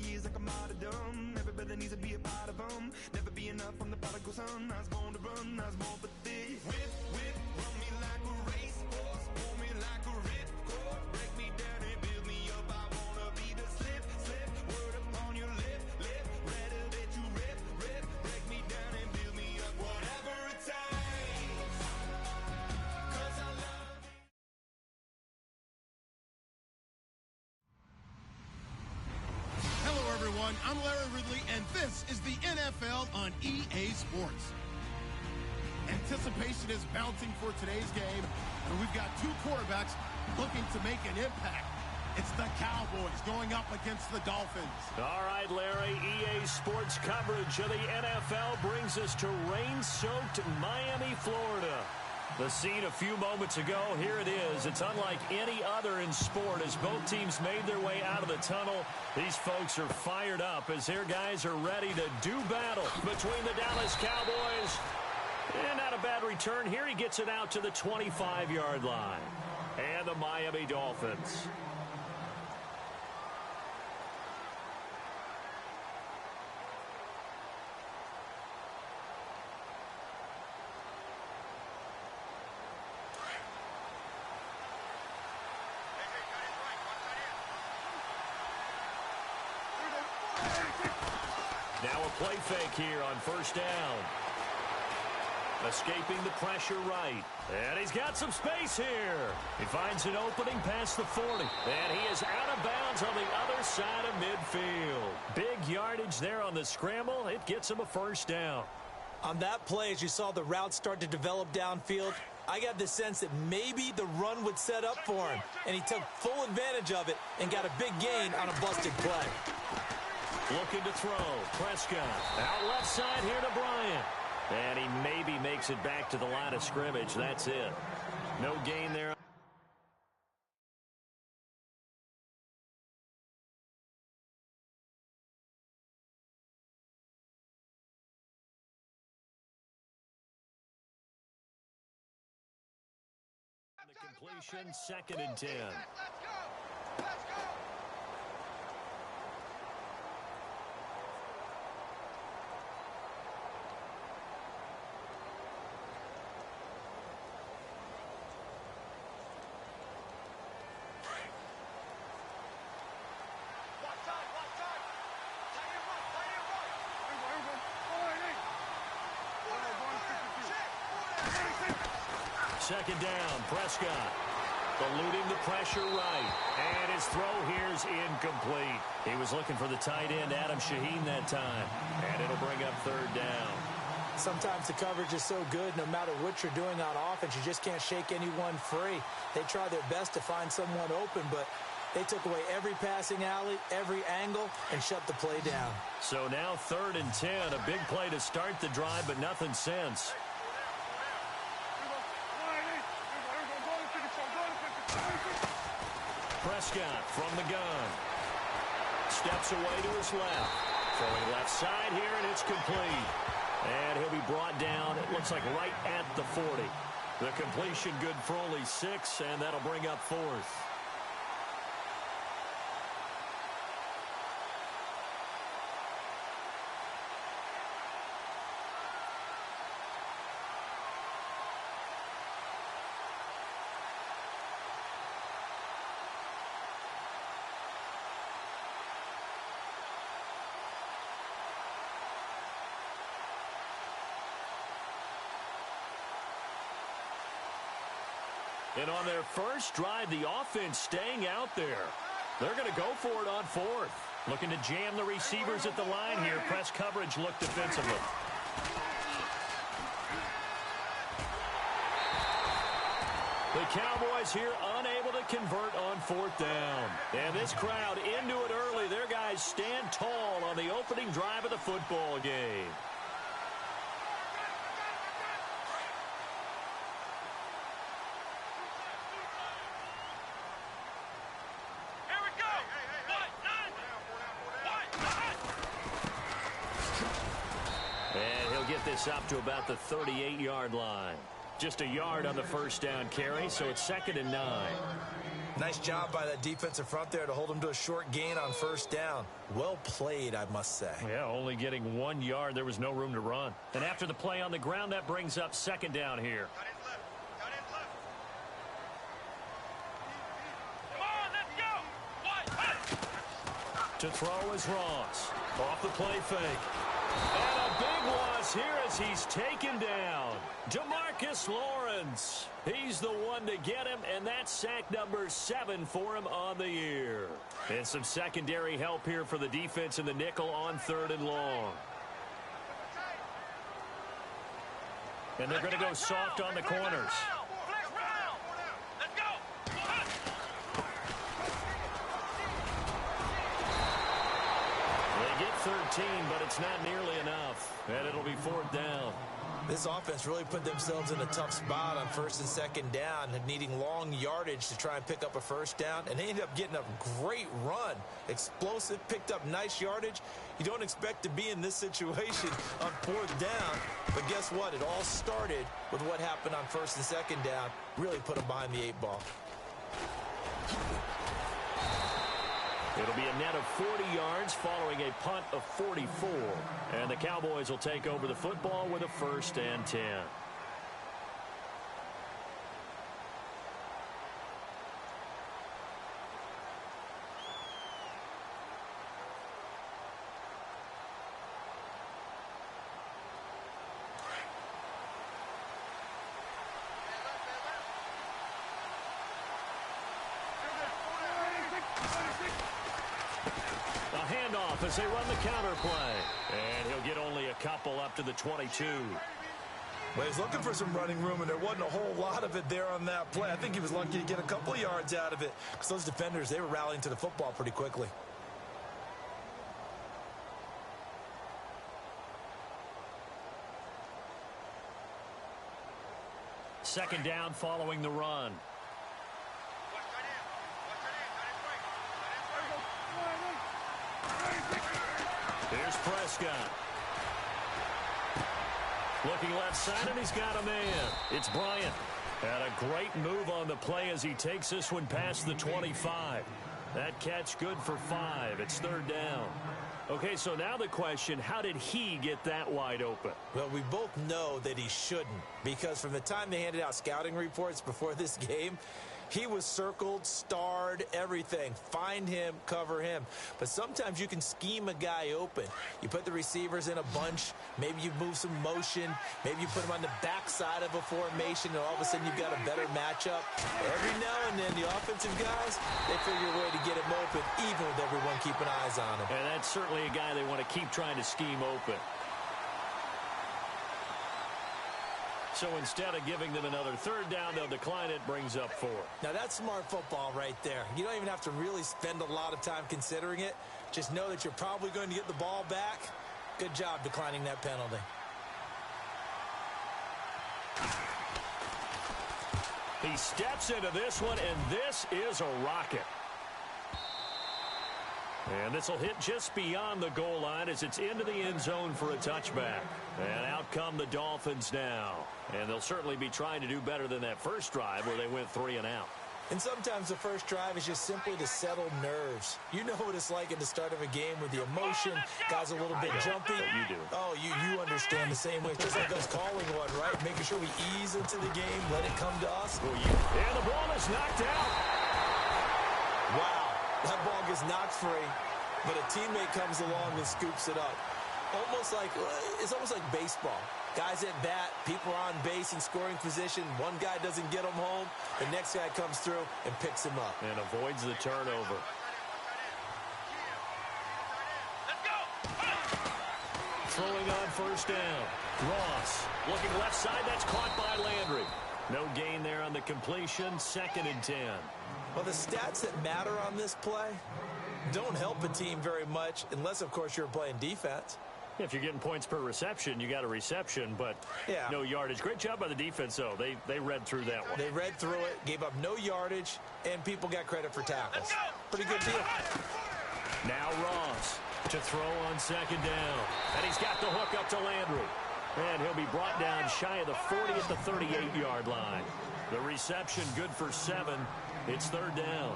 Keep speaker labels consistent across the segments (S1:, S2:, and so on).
S1: years like a martyrdom. Everybody needs to be a part of them. Never be enough, I'm the prodigal son. I was born to run, I was born for this. Whip, whip, run me like a racehorse. Pull me like a ripcord. Break me down and build me up. I wanna be the slip, slip. Word upon your lip, lip. Rather that you rip, rip. Break me down and build me up. Whatever it takes. 'Cause I love you.
S2: Hello, everyone. I'm Larry Ridley, and this is the NFL on EA Sports. Anticipation is mounting for today's game, and we've got two quarterbacks looking to make an impact. It's the Cowboys going up against the Dolphins.
S3: All right, Larry, EA Sports coverage of the NFL brings us to rain-soaked Miami, Florida. The scene a few moments ago, here it is. It's unlike any other in sport as both teams made their way out of the tunnel. These folks are fired up as their guys are ready to do battle between the Dallas Cowboys. And not a bad return here. He gets it out to the 25-yard line. And the Miami Dolphins. Now a play fake here on first down. Escaping the pressure right. And he's got some space here. He finds an opening past the 40. And he is out of bounds on the other side of midfield. Big yardage there on the scramble. It gets him a first down.
S4: On that play, as you saw the route start to develop downfield, I got the sense that maybe the run would set up for him. And he took full advantage of it and got a big gain on a busted play.
S3: Looking to throw. Prescott out left side here to Bryant. And he maybe makes it back to the line of scrimmage. That's it. No gain there. The completion, 2nd and 10.
S5: Let's go! Let's go!
S3: Second down, Prescott. Eluding the pressure right. And his throw here's incomplete. He was looking for the tight end, Adam Shaheen, that time. And it'll bring up 3rd down.
S4: Sometimes the coverage is so good, no matter what you're doing on offense, you just can't shake anyone free. They try their best to find someone open, but they took away every passing alley, every angle, and shut the play down.
S3: So now 3rd and 10, a big play to start the drive, but nothing since. Prescott from the gun. Steps away to his left. Throwing left side here, and it's complete. And he'll be brought down, it looks like right at the 40. The completion good for only 6, and that'll bring up 4th. And on their first drive, the offense staying out there. They're going to go for it on 4th. Looking to jam the receivers at the line here. Press coverage look defensively. The Cowboys here unable to convert on 4th down. And this crowd into it early. Their guys stand tall on the opening drive of the football game. Get this up to about the 38-yard line. Just a yard on the first down carry, so it's 2nd and 9.
S4: Nice job by that defensive front there to hold him to a short gain on first down. Well played, I must say.
S3: Yeah, only getting 1 yard. There was no room to run. And after the play on the ground, that brings up second down here.
S5: Cut in left. Cut in left. Come on, let's go. One,
S3: To throw is Ross. Off the play fake. And a big loss here as he's taken down. DeMarcus Lawrence. He's the one to get him, and that's sack number 7 for him on the year. And some secondary help here for the defense in the nickel on 3rd and long. And they're going to go soft on the corners.
S5: flex round. Let's go.
S3: They get 13, but it's not nearly enough. And it'll be 4th down.
S4: This offense really put themselves in a tough spot on 1st and 2nd down, needing long yardage to try and pick up a first down, and they ended up getting a great run. Explosive, picked up nice yardage. You don't expect to be in this situation on 4th down, but guess what? It all started with what happened on 1st and 2nd down. Really put them behind the 8 ball.
S3: It'll be a net of 40 yards following a punt of 44. And the Cowboys will take over the football with a 1st and 10. Handoff as they run the counter play. And he'll get only a couple up to the 22.
S4: Well, he's looking for some running room, and there wasn't a whole lot of it there on that play. I think he was lucky to get a couple of yards out of it because those defenders, they were rallying to the football pretty quickly.
S3: Second down following the run. Here's Prescott. Looking left side, and he's got a man. It's Bryant. And a great move on the play as he takes this one past the 25. That catch good for 5. It's 3rd down. Okay, so now the question, how did he get that wide open?
S4: Well, we both know that he shouldn't, because from the time they handed out scouting reports before this game, he was circled, starred, everything. Find him, cover him. But sometimes you can scheme a guy open. You put the receivers in a bunch. Maybe you move some motion. Maybe you put him on the backside of a formation, and all of a sudden you've got a better matchup. Every now and then, the offensive guys, they figure a way to get him open, even with everyone keeping eyes on him.
S3: And that's certainly a guy they want to keep trying to scheme open. So instead of giving them another 3rd down, they'll decline it, brings up 4.
S4: Now, that's smart football right there. You don't even have to really spend a lot of time considering it. Just know that you're probably going to get the ball back. Good job declining that penalty.
S3: He steps into this one, and this is a rocket. And this will hit just beyond the goal line as it's into the end zone for a touchback. And out come the Dolphins now. And they'll certainly be trying to do better than that first drive where they went 3 and out.
S4: And sometimes the first drive is just simply to settle nerves. You know what it's like at the start of a game with the emotion. Guys a little bit jumpy.
S3: You do.
S4: Oh, you understand the same way. It's just like us calling one, right? Making sure we ease into the game, let it come to us.
S3: And the ball is knocked out.
S4: Wow. That ball gets knocked free, but a teammate comes along and scoops it up. It's almost like baseball. Guys at bat, people are on base in scoring position. One guy doesn't get him home. The next guy comes through and picks him up.
S3: And avoids the turnover.
S5: Let's go.
S3: Throwing on first down. Ross looking left side. That's caught by Landry. No gain there on the completion. 2nd and 10.
S4: Well, the stats that matter on this play don't help a team very much unless, of course, you're playing defense.
S3: If you're getting points per reception, you got a reception, but no yardage. Great job by the defense, though. They read through that one.
S4: They read through it, gave up no yardage, and people got credit for tackles. Pretty good deal.
S3: Now Ross to throw on 2nd down. And he's got the hook up to Landry. And he'll be brought down shy of the 40 at the 38-yard line. The reception good for 7. It's third down.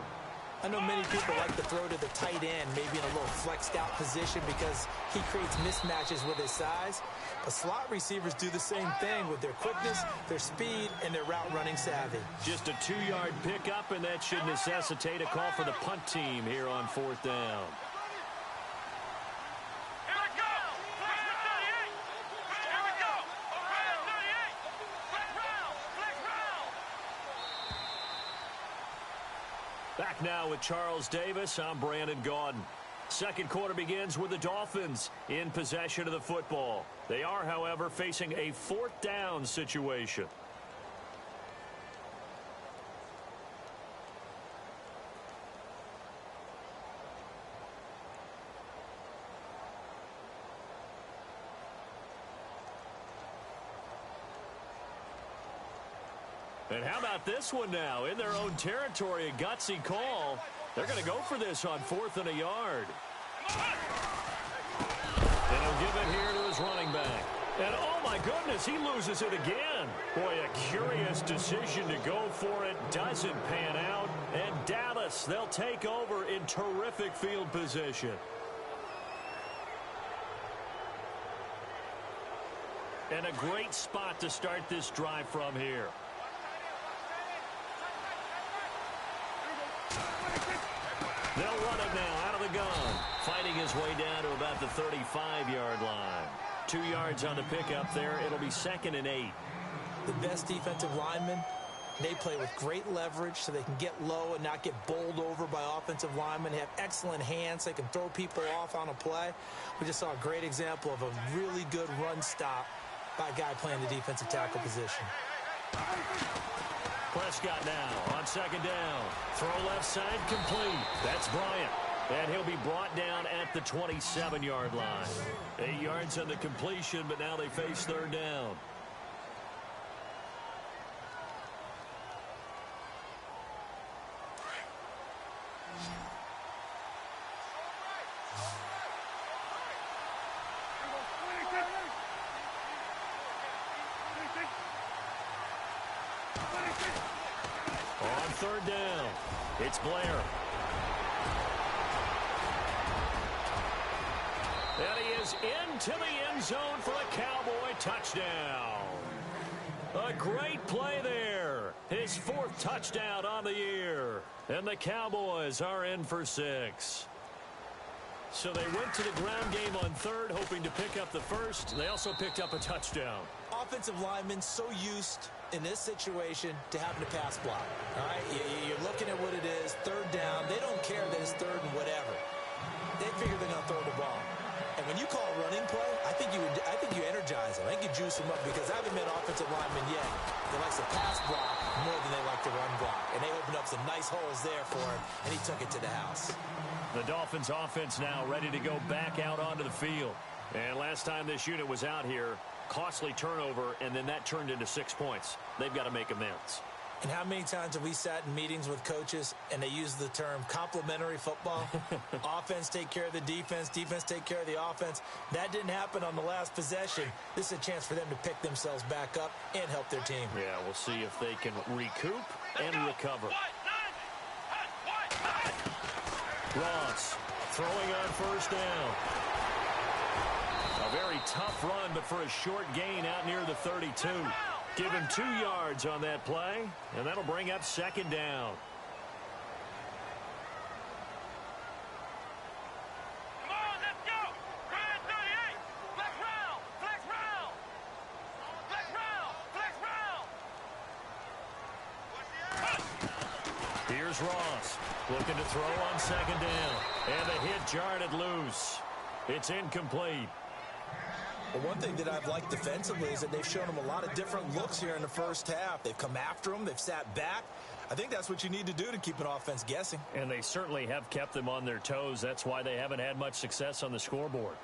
S4: I know many people like to throw to the tight end, maybe in a little flexed out position because he creates mismatches with his size. But slot receivers do the same thing with their quickness, their speed, and their route running savvy.
S3: Just a 2-yard pickup, and that should necessitate a call for the punt team here on fourth down.
S5: Here we go! Brand 38! Here we go! Brand 38! Flex round! Flex round!
S3: Back now with Charles Davis. I'm Brandon Gaudin. Second quarter begins with the Dolphins in possession of the football. They are, however, facing a fourth down situation. And how about this one now? In their own territory, a gutsy call. They're going to go for this on 4th and a yard. And he'll give it here to his running back. And oh my goodness, he loses it again. Boy, a curious decision to go for it. Doesn't pan out. And Dallas, they'll take over in terrific field position. And a great spot to start this drive from here. They'll run it now out of the gun. Fighting his way down to about the 35-yard line. 2 yards on the pickup there. It'll be 2nd and 8.
S4: The best defensive linemen, they play with great leverage so they can get low and not get bowled over by offensive linemen. They have excellent hands. They can throw people off on a play. We just saw a great example of a really good run stop by a guy playing the defensive tackle position.
S3: Prescott now on 2nd down. Throw left side complete. That's Bryant. And he'll be brought down at the 27-yard line. 8 yards on the completion, but now they face 3rd down. On 3rd down, it's Blair. And he is into the end zone for a Cowboy touchdown. A great play there. His 4th touchdown on the year. And the Cowboys are in for 6. So they went to the ground game on 3rd, hoping to pick up the 1st. They also picked up a touchdown.
S4: Offensive linemen so used in this situation to having to pass block. All right, you're looking at what it is, 3rd down. They don't care that it's 3rd and whatever. They figure they're going to throw the ball. And when you call a running play, I think you energize them. I think you juice them up because I haven't met offensive linemen yet that likes to pass block more than they like to run block. And they opened up some nice holes there for him, and he took it to the house.
S3: The Dolphins offense now ready to go back out onto the field. And last time this unit was out here, costly turnover, and then that turned into 6 points. They've got to make amends.
S4: And how many times have we sat in meetings with coaches and they use the term complementary football? Offense take care of the defense, defense take care of the offense. That didn't happen on the last possession. This is a chance for them to pick themselves back up and help their team.
S3: Yeah, we'll see if they can recoup and recover. Ross throwing on 1st down. A very tough run, but for a short gain out near the 32. Give him 2 yards on that play, and that'll bring up 2nd down.
S5: Come on, let's go! Brand 38! Flex round! Flex round! Flex round! Flex round!
S3: Here's Ross looking to throw on 2nd down, and the hit jarred it loose. It's incomplete.
S4: Well, one thing that I've liked defensively is that they've shown them a lot of different looks here in the first half. They've come after them. They've sat back. I think that's what you need to do to keep an offense guessing.
S3: And they certainly have kept them on their toes. That's why they haven't had much success on the scoreboard.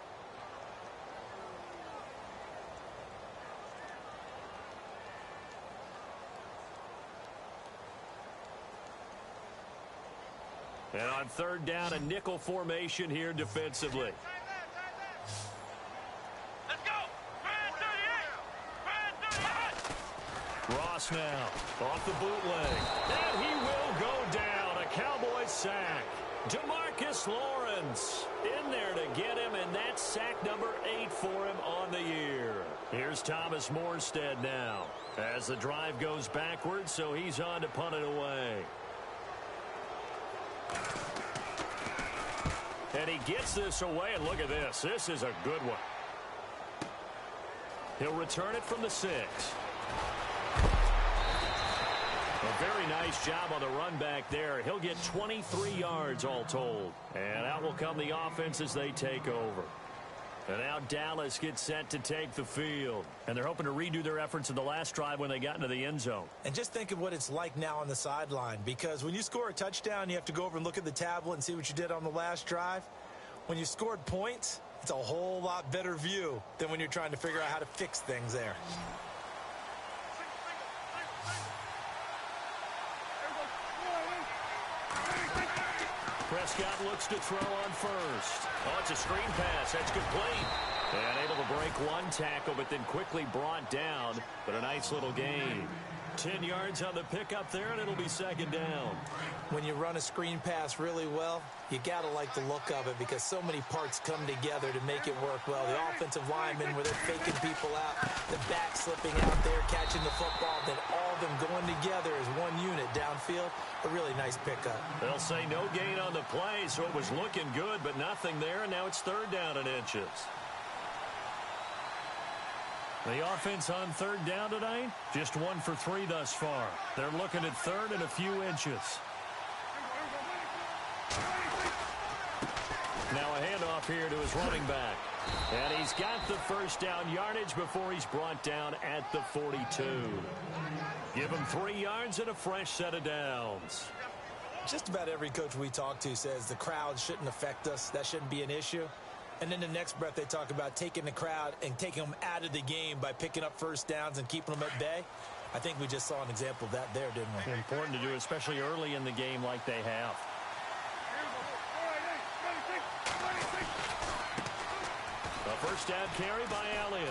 S3: And on 3rd down, a nickel formation here defensively.
S5: Let's go! Brand 38! Brand 38!
S3: Ross now off the bootleg. And he will go down. A Cowboys sack. DeMarcus Lawrence in there to get him, and that's sack number 8 for him on the year. Here's Thomas Morstead now as the drive goes backwards, so he's on to punt it away. And he gets this away, and look at this. This is a good one. He'll return it from the 6. A very nice job on the run back there. He'll get 23 yards all told. And out will come the offense as they take over. And now Dallas gets set to take the field. And they're hoping to redo their efforts in the last drive when they got into the end zone.
S4: And just think of what it's like now on the sideline. Because when you score a touchdown, you have to go over and look at the tablet and see what you did on the last drive. When you scored points, it's a whole lot better view than when you're trying to figure out how to fix things there.
S3: Prescott looks to throw on first. Oh, it's a screen pass. That's complete. And able to break one tackle, but then quickly brought down. But a nice little gain. 10 yards on the pickup there, and it'll be second down.
S4: When you run a screen pass really well, you got to like the look of it because so many parts come together to make it work well. The offensive linemen, where they're faking people out, the back slipping out there, catching the football, then all of them going together as one unit downfield. A really nice pickup.
S3: They'll say no gain on the play, so it was looking good, but nothing there, and now it's third down and inches. The offense on third down tonight, just 1 for 3 thus far. They're looking at third and a few inches. Now a handoff here to his running back. And he's got the first down yardage before he's brought down at the 42. Give him 3 yards and a fresh set of downs.
S4: Just about every coach we talk to says the crowd shouldn't affect us. That shouldn't be an issue. And then the next breath they talk about taking the crowd and taking them out of the game by picking up first downs and keeping them at bay. I think we just saw an example of that there, didn't we?
S3: Important to do, especially early in the game like they have. A first down carry by Elliott.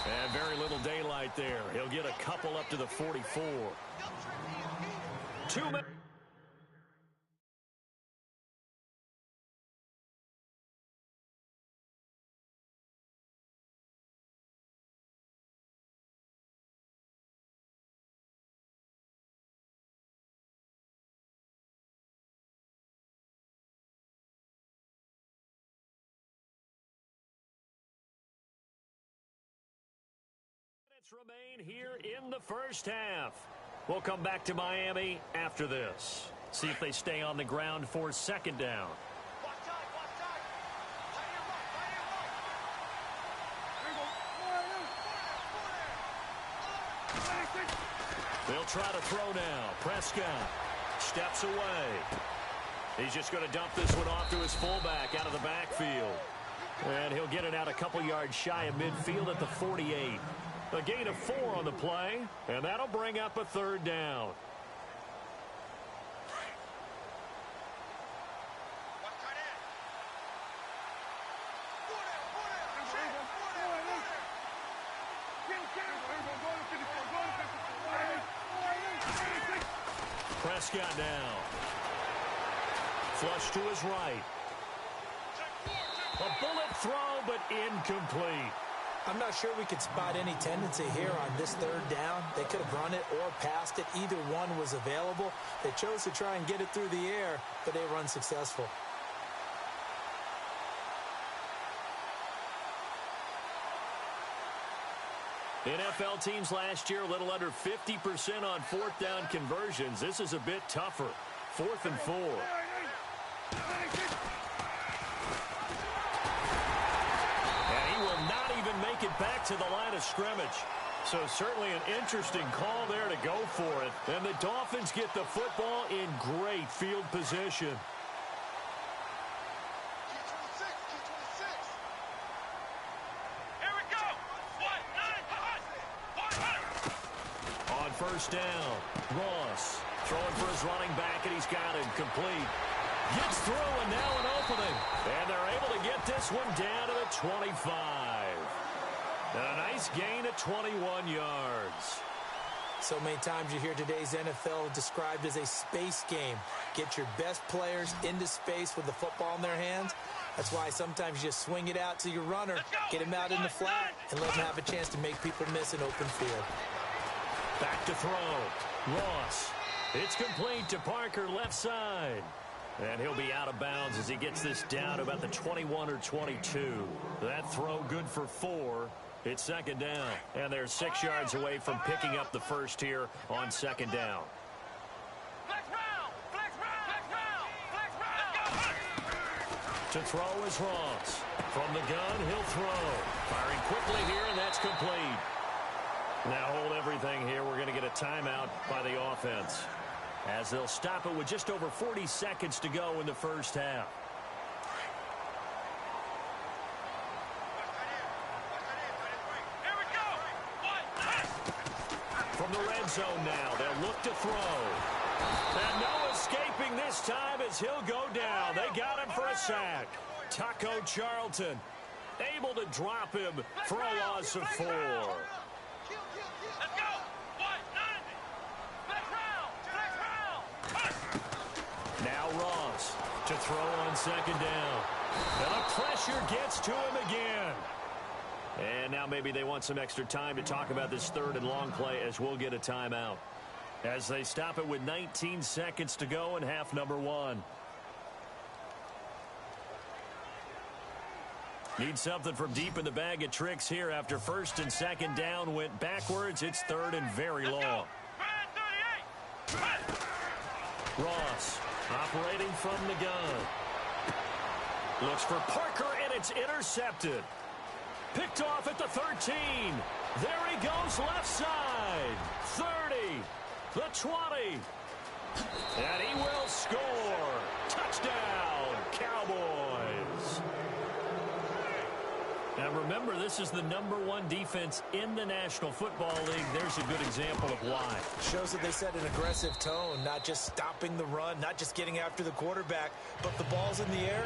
S3: And very little daylight there. He'll get a couple up to the 44. 2 minutes. Remain here in the first half. We'll come back to Miami after this. See if they stay on the ground for second down. They'll try to throw now. Prescott steps away. He's just going to dump this one off to his fullback out of the backfield. And he'll get it out a couple yards shy of midfield at the 48. A gain of 4 on the play, and that'll bring up a third down. Prescott now. Flush to his right. A bullet throw, but incomplete.
S4: I'm not sure we could spot any tendency here on this third down. They could have run it or passed it. Either one was available. They chose to try and get it through the air, but they were unsuccessful.
S3: NFL teams last year a little under 50% on fourth down conversions. This is a bit tougher. 4th and 4. Make it back to the line of scrimmage. So certainly an interesting call there to go for it. And the Dolphins get the football in great field position.
S5: Here we go.
S3: On first down, Ross throwing for his running back, and he's got him complete. Gets through, and now an opening. And they're able to get this one down to the 25. And a nice gain of 21 yards.
S4: So many times you hear today's NFL described as a space game. Get your best players into space with the football in their hands. That's why sometimes you just swing it out to your runner, get him out in the flat, and let him have a chance to make people miss an open field.
S3: Back to throw. Ross. It's complete to Parker, left side. And he'll be out of bounds as he gets this down to about the 21 or 22. That throw good for 4. It's second down. And they're 6 yards away from picking up the first here on second down.
S5: Flex round! Flex round! Flex round! Flex round!
S3: To throw is Ross. From the gun, he'll throw. Firing quickly here, and that's complete. Now hold everything here. We're going to get a timeout by the offense, as they'll stop it with just over 40 seconds to go in the first half.
S5: Here we go!
S3: From the red zone now, they'll look to throw. And no escaping this time as he'll go down. They got him for a sack. Taco Charlton able to drop him for a loss of 4.
S5: Let's go! 190! Flex round! Flex round!
S3: Now Ross to throw on second down. And the pressure gets to him again. And now maybe they want some extra time to talk about this third and long play, as we'll get a timeout, as they stop it with 19 seconds to go in half number 1. Need something from deep in the bag of tricks here after first and second down went backwards. It's third and very long. Ross operating from the gun. Looks for Parker, and it's intercepted. Picked off at the 13. There he goes left side. 30. The 20. And he will score. Touchdown, Cowboys. Now remember, this is the #1 defense in the National Football League. There's a good example of why.
S4: Shows that they set an aggressive tone, not just stopping the run, not just getting after the quarterback, but the ball's in the air.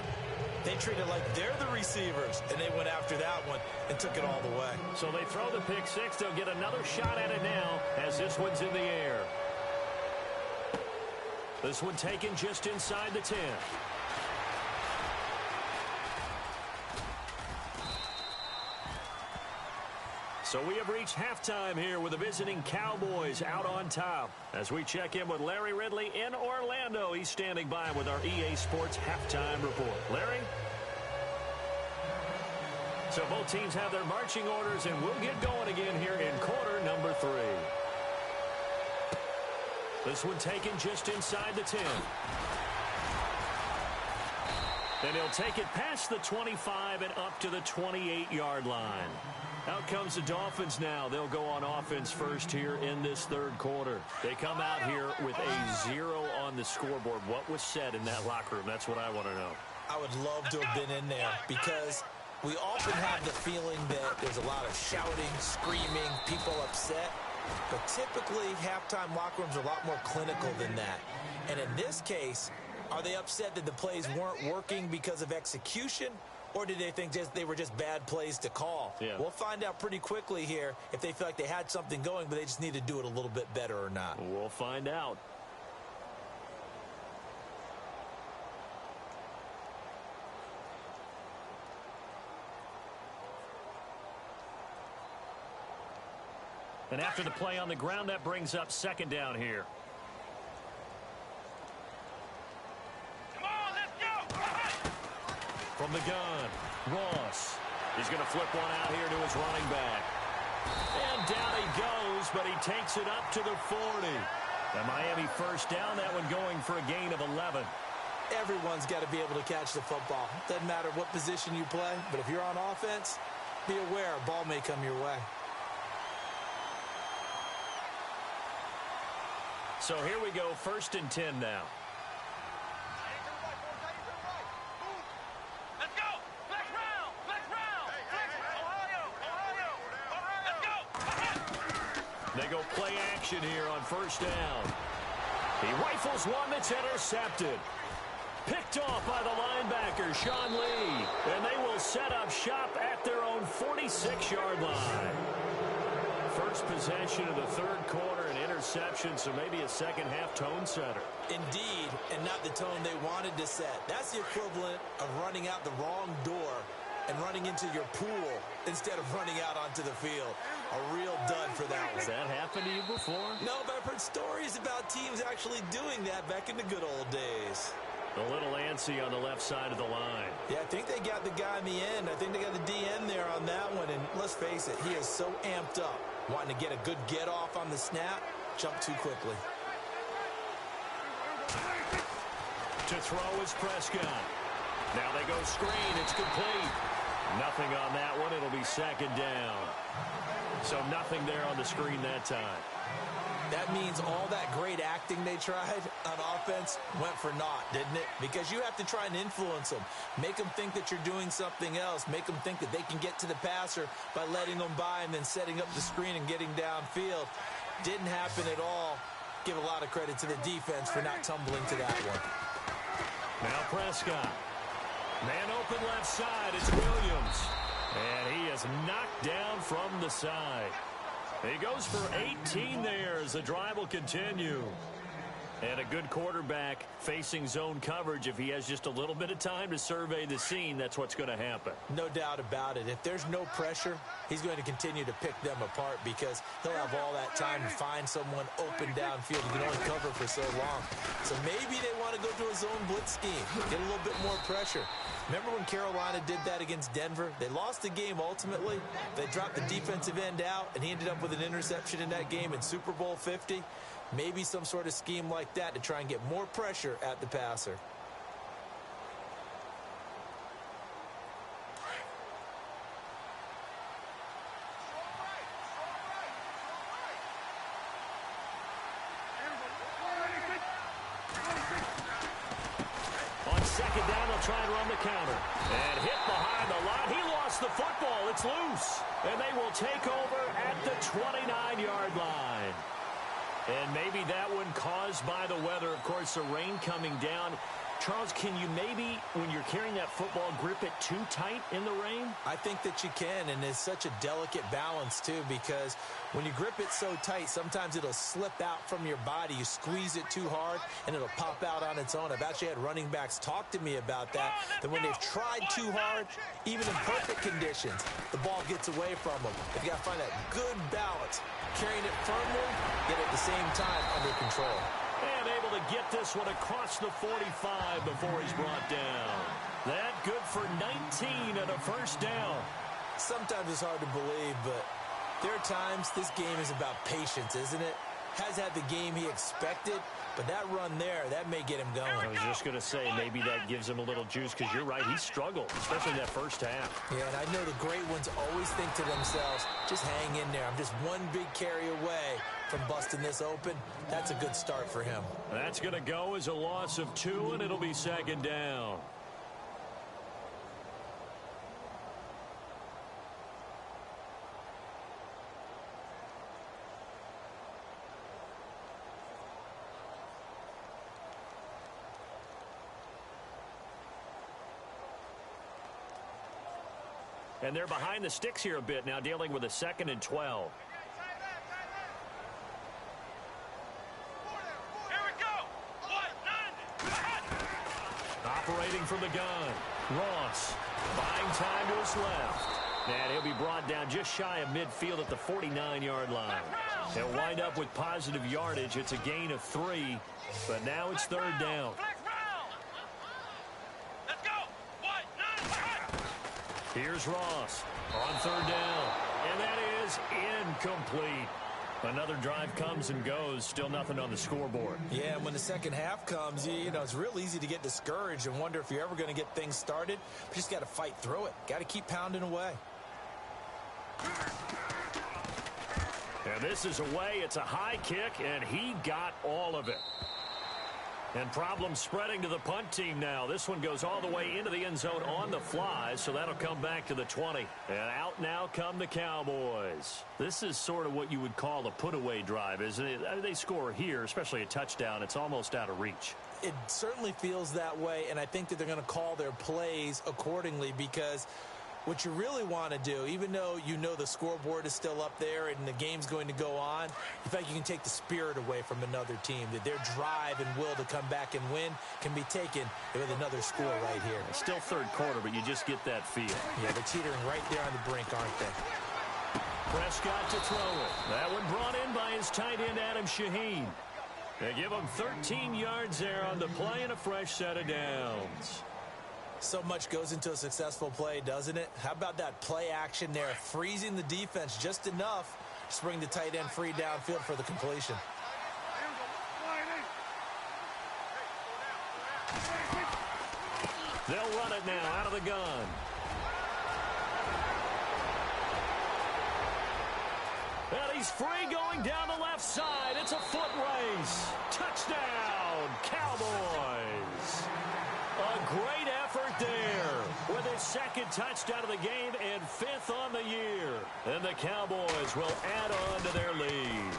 S4: They treat it like they're the receivers, and they went after that one and took it all the way.
S3: So they throw the pick six. They'll get another shot at it now as this one's in the air. This one taken just inside the 10. So we have reached halftime here with the visiting Cowboys out on top. As we check in with Larry Ridley in Orlando, he's standing by with our EA Sports halftime report. Larry? So both teams have their marching orders, and we'll get going again here in quarter number 3. This one taken just inside the 10. Then he'll take it past the 25 and up to the 28-yard line. Out comes the Dolphins now. They'll go on offense first here in this third quarter. They come out here with a 0 on the scoreboard. What was said in that locker room? That's what I want to know.
S4: I would love to have been in there, because we often have the feeling that there's a lot of shouting, screaming, people upset. But typically, halftime locker rooms are a lot more clinical than that. And in this case, are they upset that the plays weren't working because of execution? Or did they think they were just bad plays to call?
S3: Yeah.
S4: We'll find out pretty quickly here if they feel like they had something going, but they just need to do it a little bit better or not.
S3: We'll find out. And after the play on the ground, that brings up second down here. From the gun, Ross. He's going to flip one out here to his running back. And down he goes, but he takes it up to the 40. And Miami first down, that one going for a gain of 11.
S4: Everyone's got to be able to catch the football. Doesn't matter what position you play, but if you're on offense, be aware a ball may come your way.
S3: So here we go, first and 10 now. They go play action here on first down. He rifles one that's intercepted. Picked off by the linebacker, Sean Lee. And they will set up shop at at their own 46-yard line. First possession of the third quarter, an interception, so maybe a second-half tone setter.
S4: Indeed, and not the tone they wanted to set. That's the equivalent of running out the wrong door and running into your pool instead of running out onto the field. A real dud for that one.
S3: Has that happened to you before?
S4: No, but I've heard stories about teams actually doing that back in the good old days.
S3: A little antsy on the left side of the line.
S4: Yeah, I think they got the guy in the end. I think they got the DN there on that one. And let's face it, he is so amped up, wanting to get a good get-off on the snap, jump too quickly.
S3: To throw is Prescott. Now they go screen. It's complete. Nothing on that one. It'll be second down. So nothing there on the screen that time.
S4: That means all that great acting they tried on offense went for naught, didn't it? Because you have to try and influence them. Make them think that you're doing something else. Make them think that they can get to the passer by letting them by and then setting up the screen and getting downfield. Didn't happen at all. Give a lot of credit to the defense for not tumbling to that one.
S3: Now Prescott. Man open left side. It's Williams. And he is knocked down from the side. He goes for 18 there as the drive will continue. And a good quarterback facing zone coverage. If he has just a little bit of time to survey the scene, that's what's going to happen.
S4: No doubt about it. If there's no pressure, he's going to continue to pick them apart because he'll have all that time to find someone open downfield. He can only cover for so long. So maybe they want to go to a zone blitz scheme, get a little bit more pressure. Remember when Carolina did that against Denver? They lost the game ultimately. They dropped the defensive end out, and he ended up with an interception in that game in Super Bowl 50. Maybe some sort of scheme like that to try and get more pressure at the passer.
S3: On second down, they'll try and run the counter. And hit behind the line. He lost the football. It's loose. And they will take over at the 29-yard line. And maybe that one caused by the weather. Of course, the rain coming down. Charles, can you maybe, when you're carrying that football, grip it too tight in the rain?
S4: I think that you can, and it's such a delicate balance, too, because when you grip it so tight, sometimes it'll slip out from your body. You squeeze it too hard, and it'll pop out on its own. I've actually had running backs talk to me about that when they've tried too hard, even in perfect conditions, the ball gets away from them. You've got to find that good balance, carrying it firmly, yet at the same time under control.
S3: And able to get this one across the 45 before he's brought down. That good for 19 and a first down.
S4: Sometimes it's hard to believe, but there are times this game is about patience, isn't it? Has had the game he expected, but that run there, that may get him going.
S3: I was just going to say, maybe that gives him a little juice, because you're right, he struggled, especially that first half.
S4: Yeah, and I know the great ones always think to themselves, just hang in there. I'm just one big carry away from busting this open. That's a good start for him.
S3: That's going to go as a loss of 2, and it'll be second down. And they're behind the sticks here a bit now, dealing with a 2nd and 12.
S5: Here we go.
S3: Operating from the gun. Ross buying time to his left. And he'll be brought down just shy of midfield at the 49-yard line. He'll wind up with positive yardage. It's a gain of 3, but now it's third down. Here's Ross on third down, and that is incomplete. Another drive comes and goes, still nothing on the scoreboard.
S4: Yeah, and when the second half comes, you know, it's real easy to get discouraged and wonder if you're ever going to get things started. But you just got to fight through it. Got to keep pounding away.
S3: And this is away. It's a high kick, and he got all of it. And problems spreading to the punt team now. This one goes all the way into the end zone on the fly, so that'll come back to the 20. And out now come the Cowboys. This is sort of what you would call a put-away drive, isn't it? I mean, they score here, especially a touchdown. It's almost out of reach.
S4: It certainly feels that way, and I think that they're going to call their plays accordingly because What you really want to do, even though you know the scoreboard is still up there and the game's going to go on, you think you can take the spirit away from another team, that their drive and will to come back and win can be taken with another score right here.
S3: It's still third quarter, but you just get that feel.
S4: Yeah, they're teetering right there on the brink, aren't they?
S3: Prescott to throw it. That one brought in by his tight end, Adam Shaheen. They give him 13 yards there on the play and a fresh set of downs.
S4: So much goes into a successful play, doesn't it? How about that play action there, freezing the defense just enough to bring the tight end free downfield for the completion.
S3: They'll run it now out of the gun. And he's free going down the left side. It's a foot race. Touchdown, Cowboys. A great effort there with his second touchdown of the game and 5th on the year. And the Cowboys will add on to their lead.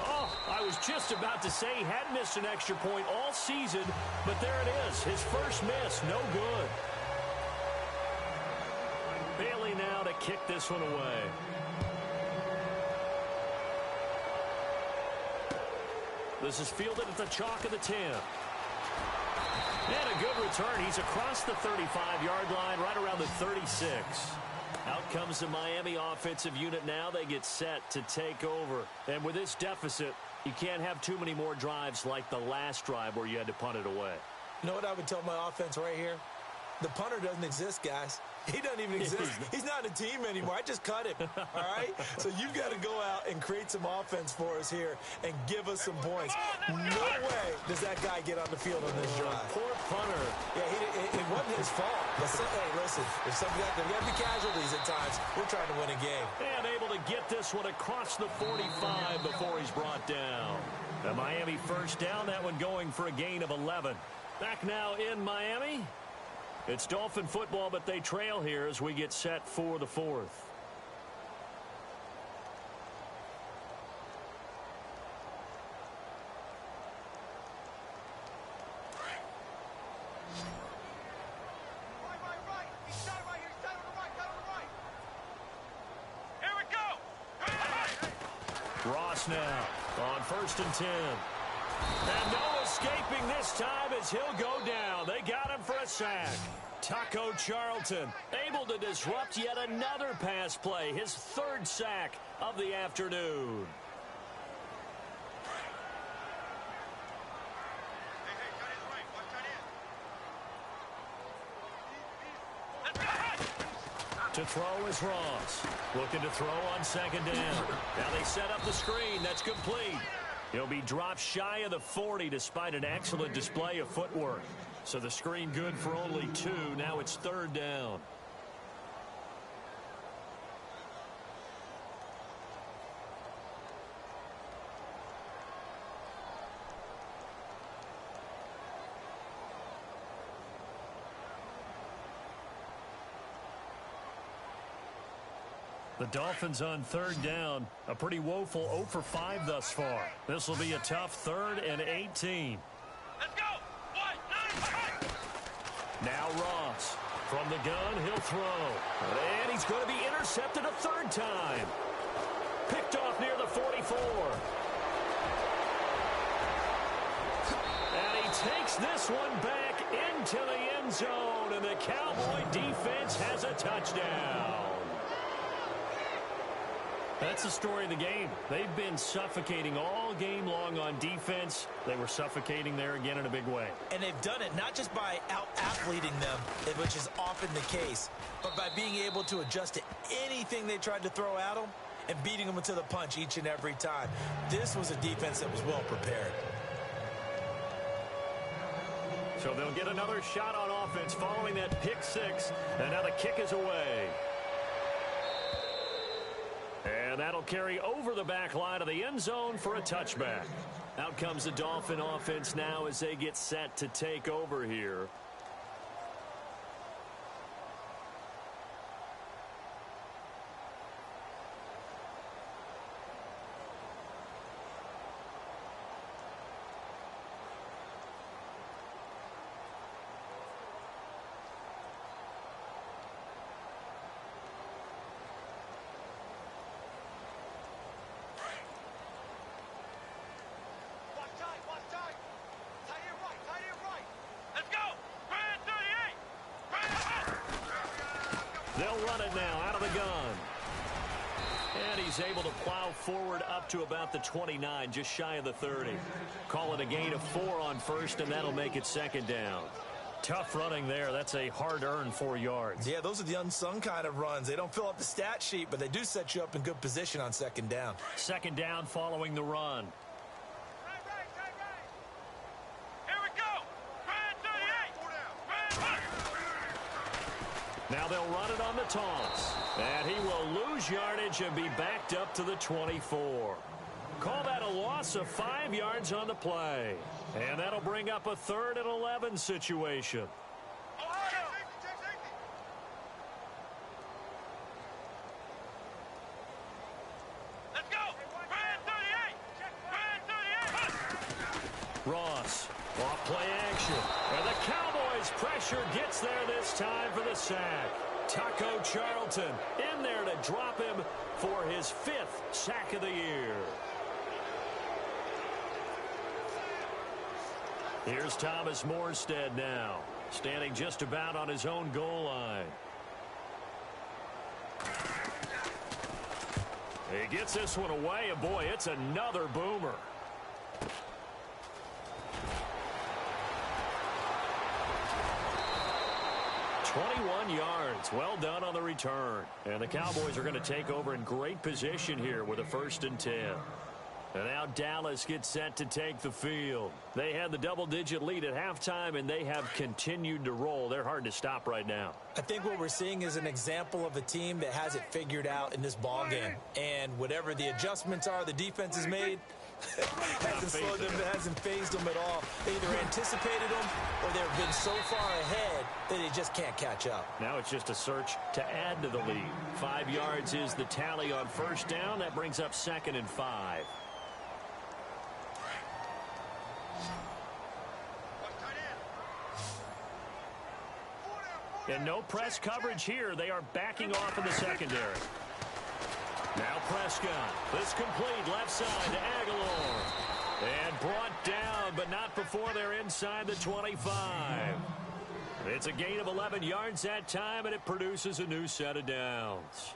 S3: Oh, I was just about to say he hadn't missed an extra point all season, but there it is. His first miss, no good. Bailey now to kick this one away. This is fielded at the chalk of the 10. And a good return. He's across the 35-yard line, right around the 36. Out comes the Miami offensive unit now. They get set to take over. And with this deficit, you can't have too many more drives like the last drive where you had to punt it away.
S4: You know what I would tell my offense right here? The punter doesn't exist, guys. He doesn't even exist. He's not a team anymore. I just cut him, all right? So you've got to go out and create some offense for us here and give us some points. No way does that guy get on the field on this drive.
S3: Poor punter.
S4: Yeah, it wasn't his fault. Hey, listen, if something got to be casualties at times, we're trying to win a game.
S3: And able to get this one across the 45 before he's brought down. The Miami first down, that one going for a gain of 11. Back now in Miami. It's Dolphin football, but they trail here as we get set for the 4th.
S5: Here we go.
S3: Ross now on 1st and 10. And no escaping this time as he'll go down. They got him for a sack. Taco Charlton able to disrupt yet another pass play. His 3rd sack of the afternoon. To throw is Ross. Looking to throw on 2nd down. Now they set up the screen. That's complete. He'll be dropped shy of the 40 despite an excellent display of footwork. So the screen good for only 2. Now it's 3rd down. The Dolphins on 3rd down. A pretty woeful 0 for 5 thus far. This will be a tough 3rd and 18.
S5: Let's go. 1, 9,
S3: Now Ross. From the gun, he'll throw. And he's going to be intercepted a 3rd time. Picked off near the 44. And he takes this one back into the end zone. And the Cowboy defense has a touchdown. That's the story of the game. They've been suffocating all game long on defense. They were suffocating there again in a big way.
S4: And they've done it not just by out-athleting them, which is often the case, but by being able to adjust to anything they tried to throw at them and beating them to the punch each and every time. This was a defense that was well prepared.
S3: So they'll get another shot on offense following that pick 6. And now the kick is away. And that'll carry over the back line of the end zone for a touchback. Out comes the Dolphin offense now as they get set to take over here. They'll run it now out of the gun. And he's able to plow forward up to about the 29, just shy of the 30. Call it a gain of 4 on first, and that'll make it second down. Tough running there. That's a hard-earned 4 yards.
S4: Yeah, those are the unsung kind of runs. They don't fill up the stat sheet, but they do set you up in good position on second down.
S3: Second down following the run.
S5: Here we go. Red 38.
S3: Now they'll run it on the toss. And he will lose yardage and be backed up to the 24. Call that a loss of 5 yards on the play. And that'll bring up a 3rd and 11 situation.
S5: Let's go. Red 38.
S3: Ross, off play action. And the Cowboys' pressure gets there this time for the sack. Taco Charlton in there to drop him for his 5th sack of the year. Here's Thomas Morstead now, standing just about on his own goal line. He gets this one away, and boy, it's another boomer. "21 yards. Well done on the return. And the Cowboys are going to take over in great position here with a 1st and 10. And now Dallas gets set to take the field. They had the double-digit lead at halftime, and they have continued to roll. They're hard to stop right now.
S4: I think what we're seeing is an example of a team that has it figured out in this ball game. And whatever the adjustments are the defense has made, hasn't slowed them, hasn't phased them at all. They either anticipated them or they've been so far ahead that they just can't catch up.
S3: Now it's just a search to add to the lead. 5 yards is the tally on 1st down. That brings up 2nd and 5. And no press coverage here. They are backing off in the secondary. Now Prescott. This complete left side to Aguilar. And brought down, but not before they're inside the 25. It's a gain of 11 yards that time, and it produces a new set of downs.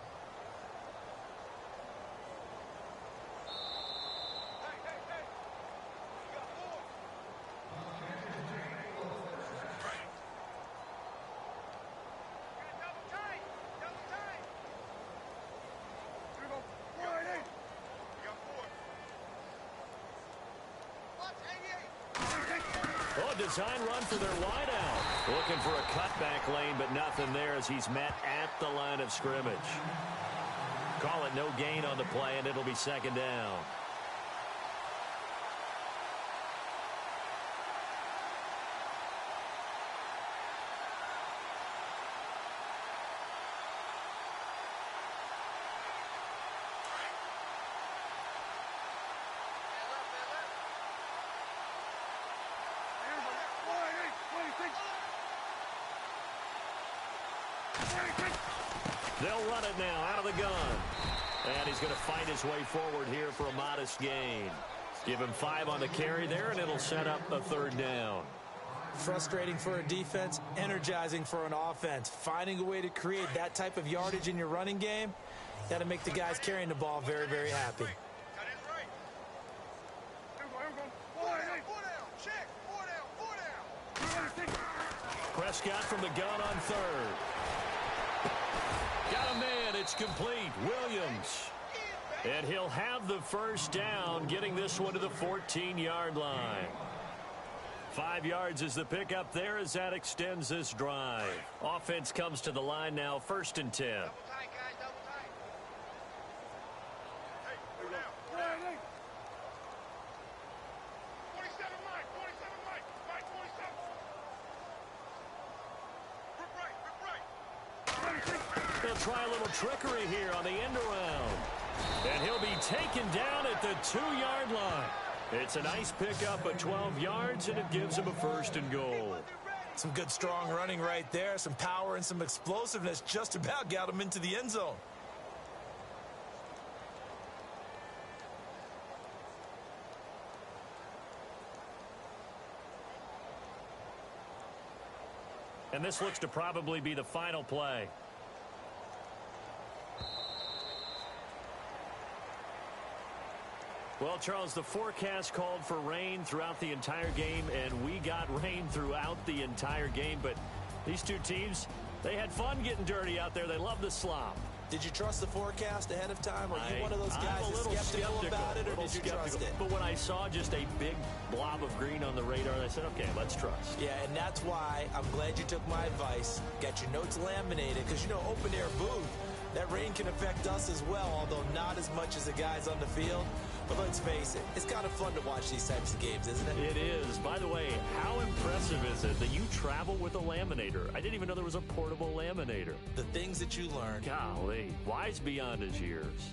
S3: Design run for their wideout. Looking for a cutback lane, but nothing there as he's met at the line of scrimmage. Call it no gain on the play, and it'll be 2nd down. They'll run it now out of the gun. And he's going to fight his way forward here for a modest gain. Give him 5 on the carry there, and it'll set up a 3rd down.
S4: Frustrating for a defense, energizing for an offense. Finding a way to create that type of yardage in your running game, that'll make the guys carrying the ball very, very happy.
S3: Prescott from the gun on 3rd. Got a man. It's complete. Williams. And he'll have the 1st down, getting this one to the 14-yard line. 5 yards is the pickup there as that extends this drive. Offense comes to the line now, 1st and 10. They'll try a little trickery here on the end around. And he'll be taken down at the 2-yard line. It's a nice pickup of 12 yards, and it gives him a 1st and goal.
S4: Some good, strong running right there. Some power and some explosiveness just about got him into the end zone.
S3: And this looks to probably be the final play. Well, Charles, the forecast called for rain throughout the entire game, and we got rain throughout the entire game. But these two teams, they had fun getting dirty out there. They love the slop.
S4: Did you trust the forecast ahead of time? Are you one of those guys that's skeptical about it, or did you trust it?
S3: But when I saw just a big blob of green on the radar, I said, okay, let's trust.
S4: Yeah, and that's why I'm glad you took my advice. Got your notes laminated, because, you know, open-air booth, that rain can affect us as well, although not as much as the guys on the field. But let's face it, it's kind of fun to watch these types of games, isn't it?
S3: It is. By the way, how impressive is it that you travel with a laminator? I didn't even know there was a portable laminator.
S4: The things that you learn.
S3: Golly, wise beyond his years.